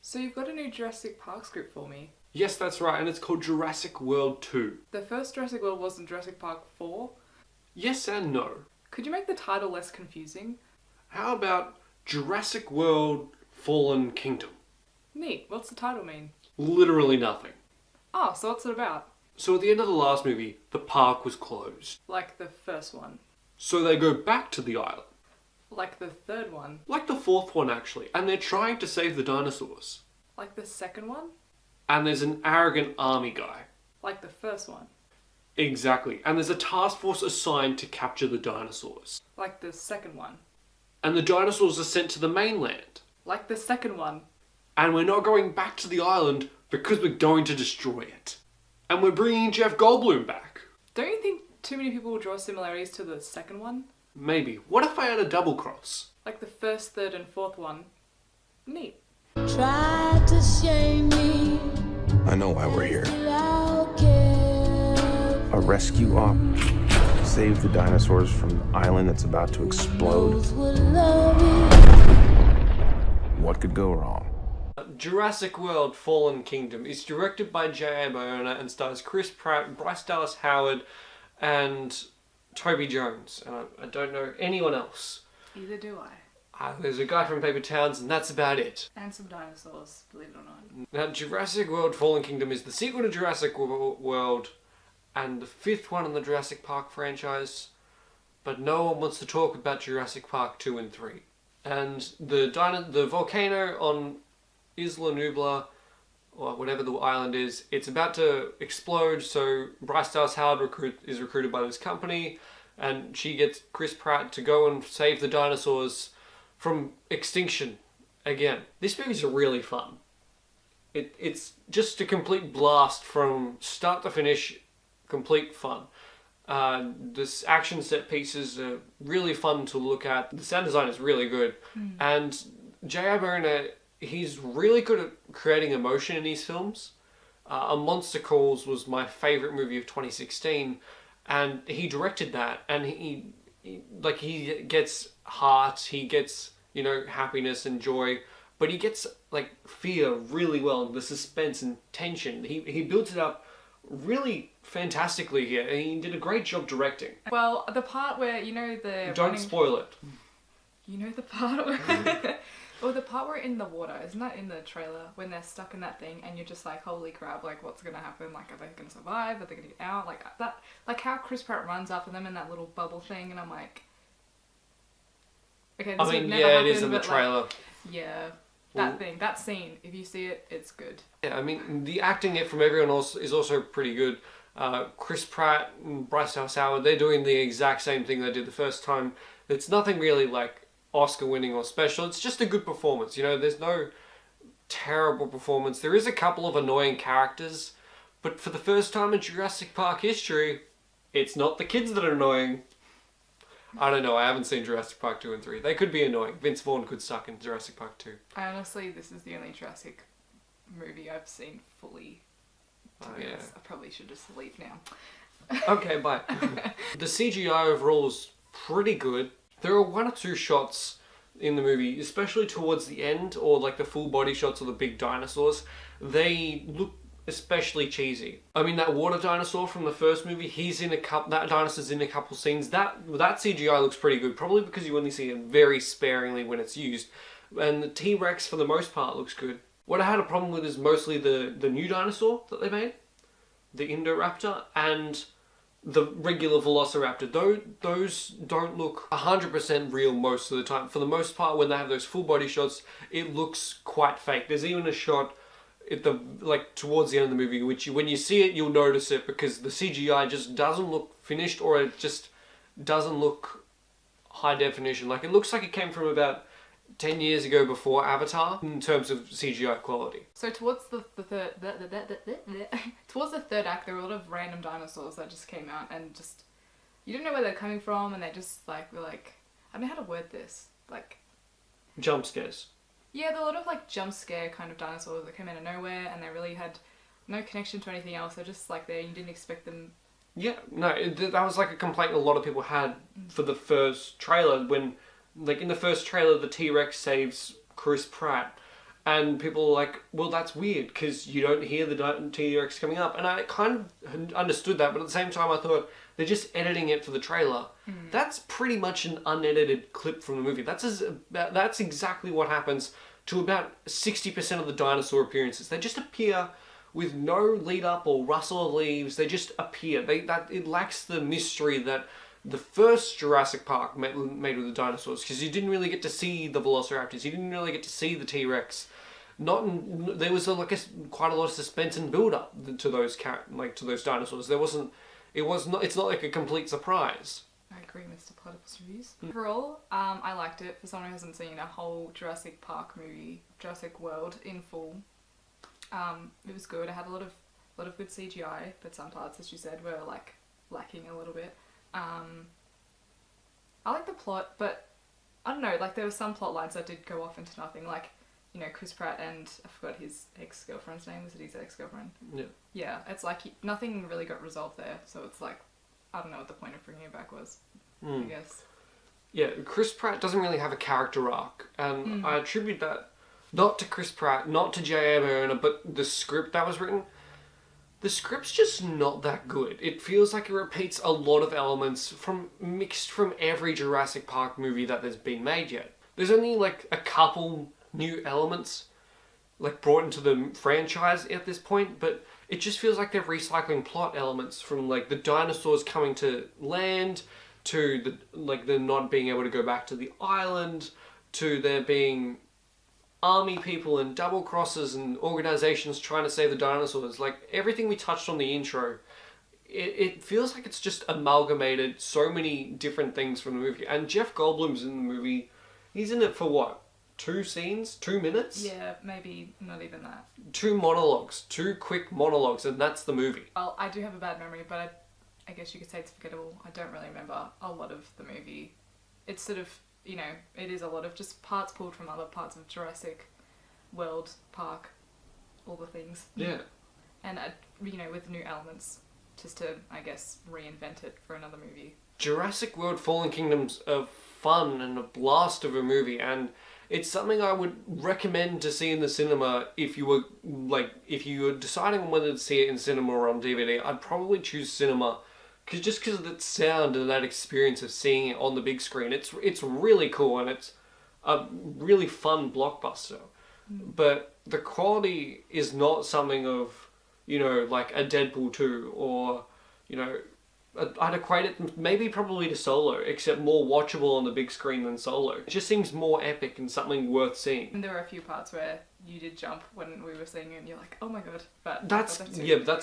So you've got a new Jurassic Park script for me. Yes, that's right, and it's called Jurassic World 2. The first Jurassic World wasn't Jurassic Park 4. Yes and no. Could you make the title less confusing? How about Jurassic World Fallen Kingdom? Neat. What's the title mean? Literally nothing. Oh, so what's it about? So at the end of the last movie, the park was closed. Like the first one. So they go back to the island. Like the third one. Like the fourth one, actually. And they're trying to save the dinosaurs. Like the second one. And there's an arrogant army guy. Like the first one. Exactly. And there's a task force assigned to capture the dinosaurs. Like the second one. And the dinosaurs are sent to the mainland. Like the second one. And we're not going back to the island because we're going to destroy it. And we're bringing Jeff Goldblum back. Don't you think too many people will draw similarities to the second one? Maybe. What if I had a double cross? Like the first, third and fourth one. Neat. Try to shame me. I know why we're here. I'll care. A rescue op. Save the dinosaurs from the island that's about to explode. Those would love it. What could go wrong? Jurassic World Fallen Kingdom is directed by J.A. Bayona and stars Chris Pratt, Bryce Dallas Howard, and Toby Jones. And I don't know anyone else. Either do I. There's a guy from Paper Towns, and that's about it. And some dinosaurs, believe it or not. Now, Jurassic World Fallen Kingdom is the sequel to Jurassic World and the fifth one in the Jurassic Park franchise, but no one wants to talk about Jurassic Park 2 and 3. And the volcano on Isla Nublar, or whatever the island is, it's about to explode, so Bryce Dallas Howard is recruited by this company, and she gets Chris Pratt to go and save the dinosaurs from extinction again. This movie's really fun. It's just a complete blast from start to finish, complete fun. This action set pieces are really fun to look at. The sound design is really good. And J.A. Bayona, he's really good at creating emotion in these films. A Monster Calls was my favourite movie of 2016, and he directed that, and he gets heart, he gets, happiness and joy, but he gets, fear really well, the suspense and tension. He builds it up really fantastically here, and he did a great job directing. Well, the part where, Don't spoil it. You know the part where... Well, the part where in the water, isn't that in the trailer? When they're stuck in that thing and you're just like, holy crap, what's gonna happen? Are they gonna survive? Are they gonna get out? How Chris Pratt runs after them in that little bubble thing, and I'm like... Okay, this would never happen, it is in the trailer. That scene, if you see it, it's good. Yeah, the acting from everyone else is also pretty good. Chris Pratt and Bryce Dallas Howard, they're doing the exact same thing they did the first time. It's nothing really Oscar winning or special. It's just a good performance. There's no terrible performance. There is a couple of annoying characters, but for the first time in Jurassic Park history, it's not the kids that are annoying. I don't know, I haven't seen Jurassic Park 2 and 3. They could be annoying. Vince Vaughn could suck in Jurassic Park 2. Honestly, this is the only Jurassic movie I've seen fully. To be honest, I probably should just leave now. Okay, bye. The CGI overall is pretty good. There are one or two shots in the movie, especially towards the end, or the full body shots of the big dinosaurs. They look especially cheesy. That water dinosaur from the first movie, that dinosaur's in a couple scenes. That CGI looks pretty good, probably because you only see it very sparingly when it's used. And the T-Rex, for the most part, looks good. What I had a problem with is mostly the new dinosaur that they made, the Indoraptor, and the regular Velociraptor. Those don't look 100% real most of the time. For the most part, when they have those full body shots, it looks quite fake. There's even a shot at towards the end of the movie, which when you see it, you'll notice it, because the CGI just doesn't look finished, or it just doesn't look high definition. It looks like it came from about 10 years ago before Avatar in terms of CGI quality. So towards the third act, there were a lot of random dinosaurs that just came out, and just you didn't know where they're coming from, and they just were I don't know how to word this. Jump scares. Yeah, there were a lot of jump scare kind of dinosaurs that came out of nowhere, and they really had no connection to anything else. They're just there, you didn't expect them. Yeah, no, that was a complaint a lot of people had for the first trailer, when in the first trailer the T-Rex saves Chris Pratt, And people are like, well, that's weird because you don't hear the T-Rex coming up. And I kind of understood that, but at the same time I thought, they're just editing it for the trailer. That's pretty much an unedited clip from the movie. That's exactly what happens to about 60% of the dinosaur appearances. They just appear with no lead up or rustle of leaves. They just appear. It lacks the mystery that the first Jurassic Park made with the dinosaurs, because you didn't really get to see the Velociraptors. You didn't really get to see the T-Rex. There was quite a lot of suspense and build up to those dinosaurs. It's not like a complete surprise. I agree, Mr. Platypus Reviews. Overall, I liked it. For someone who hasn't seen a whole Jurassic Park movie, Jurassic World in full, it was good. It had a lot of good CGI, but some parts, as you said, were like lacking a little bit. I like the plot, but I don't know. Like there were some plot lines that did go off into nothing. Like, you know, Chris Pratt and I forgot his ex-girlfriend's name. Was it his ex-girlfriend? Yeah. Yeah, it's like nothing really got resolved there. So it's like, I don't know what the point of bringing it back was. I guess. Yeah, Chris Pratt doesn't really have a character arc, and I attribute that not to Chris Pratt, not to J.A. Abrams, but the script that was written. The script's just not that good. It feels like it repeats a lot of elements mixed from every Jurassic Park movie that there's been made yet. There's only like a couple new elements like brought into the franchise at this point, but it just feels like they're recycling plot elements from like the dinosaurs coming to land, to the not being able to go back to the island, to there being army people and double crosses and organizations trying to save the dinosaurs. Like everything we touched on the intro, it feels like it's just amalgamated so many different things from the movie. And Jeff Goldblum's in the movie. He's in it for what? 2 scenes? 2 minutes? Yeah, maybe not even that. 2 monologues. 2 quick monologues, and that's the movie. Well, I do have a bad memory, but I guess you could say it's forgettable. I don't really remember a lot of the movie. It's sort of, you know, it is a lot of just parts pulled from other parts of Jurassic World Park, all the things. Yeah. And, you know, with new elements, just to, I guess, reinvent it for another movie. Jurassic World Fallen Kingdom's a fun and a blast of a movie, and it's something I would recommend to see in the cinema if you were deciding on whether to see it in cinema or on DVD. I'd probably choose cinema, because of that sound and that experience of seeing it on the big screen. It's really cool, and it's a really fun blockbuster. But the quality is not something of, you know, like a Deadpool 2 or, you know, I'd equate it probably to Solo, except more watchable on the big screen than Solo. It just seems more epic and something worth seeing. And there were a few parts where you did jump when we were seeing it and you're like, oh my god. But that's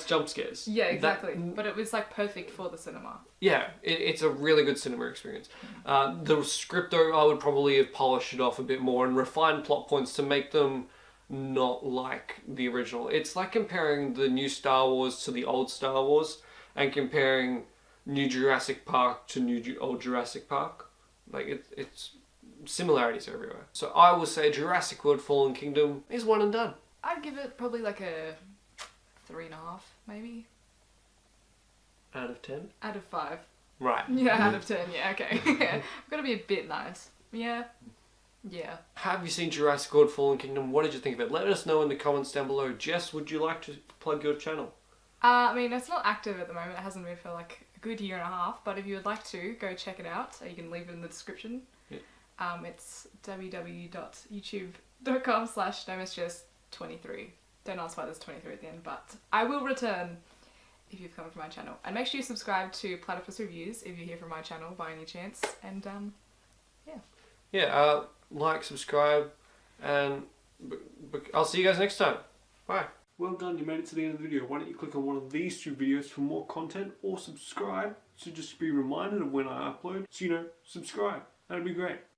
jump scares. Yeah, exactly. But it was like perfect for the cinema. Yeah, it's a really good cinema experience. The script though, I would probably have polished it off a bit more and refined plot points to make them not like the original. It's like comparing the new Star Wars to the old Star Wars and comparing new Jurassic Park to old Jurassic Park. Like it's similarities everywhere. So I will say Jurassic World Fallen Kingdom is one and done. I'd give it probably like a 3.5, maybe. Out of 10? Out of 5. Right. Yeah, out of 10, yeah, okay. I've got to be a bit nice. Yeah. Yeah. Have you seen Jurassic World Fallen Kingdom? What did you think of it? Let us know in the comments down below. Jess, would you like to plug your channel? I mean, it's not active at the moment. It hasn't been for like a good year and a half. But if you would like to, go check it out. You can leave it in the description. Yeah. It's www.youtube.com/nomosjess23. Don't ask why there's 23 at the end, but I will return if you've come from my channel. And make sure you subscribe to Platypus Reviews if you're here from my channel by any chance. And yeah. Yeah, like, subscribe, and I'll see you guys next time. Bye. Well done, you made it to the end of the video. Why don't you click on one of these 2 videos for more content, or subscribe to just be reminded of when I upload. So, you know, subscribe. That'd be great.